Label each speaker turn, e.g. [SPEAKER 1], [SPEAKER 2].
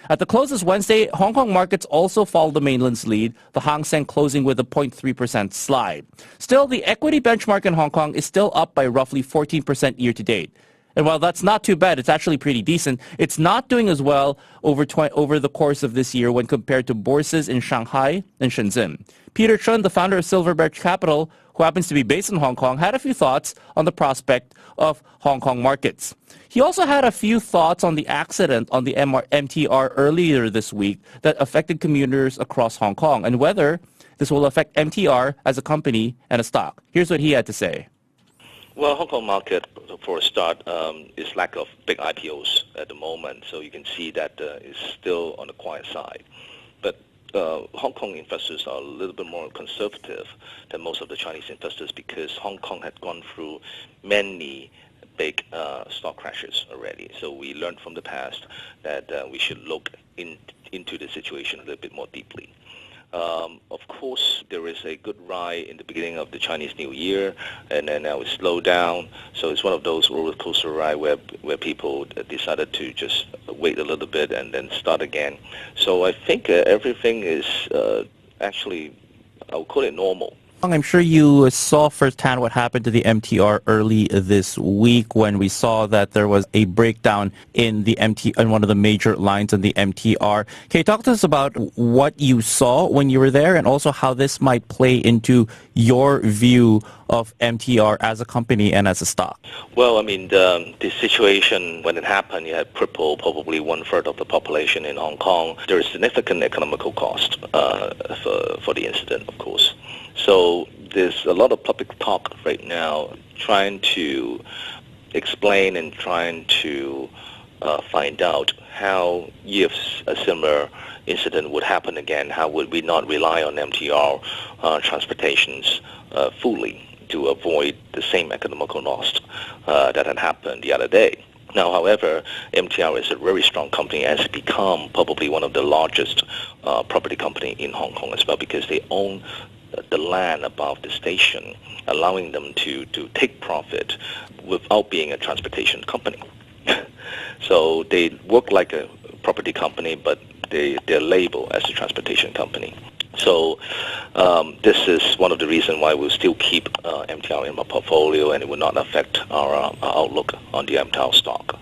[SPEAKER 1] At the close this Wednesday, Hong Kong markets also followed the mainland's lead, the Hang Seng closing with a 0.3% slide. Still, the equity benchmark in Hong Kong is still up by roughly 14% year-to-date. And while that's not too bad, it's actually pretty decent, it's not doing as well over the course of this year when compared to bourses in Shanghai and Shenzhen. Peter Chun, the founder of Silverbear Capital, who happens to be based in Hong Kong, had a few thoughts on the prospect of Hong Kong markets. He also had a few thoughts on the accident on the MTR earlier this week that affected commuters across Hong Kong and whether this will affect MTR as a company and a stock. Here's what he had to say.
[SPEAKER 2] Well, Hong Kong market, for a start, is lack of big IPOs at the moment, so you can see that it's still on the quiet side. But Hong Kong investors are a little bit more conservative than most of the Chinese investors because Hong Kong had gone through many big stock crashes already. So we learned from the past that we should look into the situation a little bit more deeply. Of course, there is a good ride in the beginning of the Chinese New Year, and then now it's slowed down. So it's one of those roller coaster ride where people decided to just wait a little bit and then start again. So I think everything is actually, I would call it normal.
[SPEAKER 1] I'm sure you saw firsthand what happened to the MTR early this week when we saw that there was a breakdown in one of the major lines in the MTR. Can you talk to us about what you saw when you were there and also how this might play into your view of MTR as a company and as a stock?
[SPEAKER 2] Well, I mean, the situation when it happened, you had crippled probably 1/3 of the population in Hong Kong. There is significant economical cost for the incident, of course. So there's a lot of public talk right now trying to explain and trying to find out how, if a similar incident would happen again, how would we not rely on MTR transportations fully to avoid the same economical loss that had happened the other day. Now, however, MTR is a very strong company and has become probably one of the largest property company in Hong Kong as well because they own the land above the station, allowing them to take profit without being a transportation company. So they work like a property company, but they're labeled as a transportation company. So this is one of the reasons why we'll still keep MTR in our portfolio, and it will not affect our outlook on the MTR stock.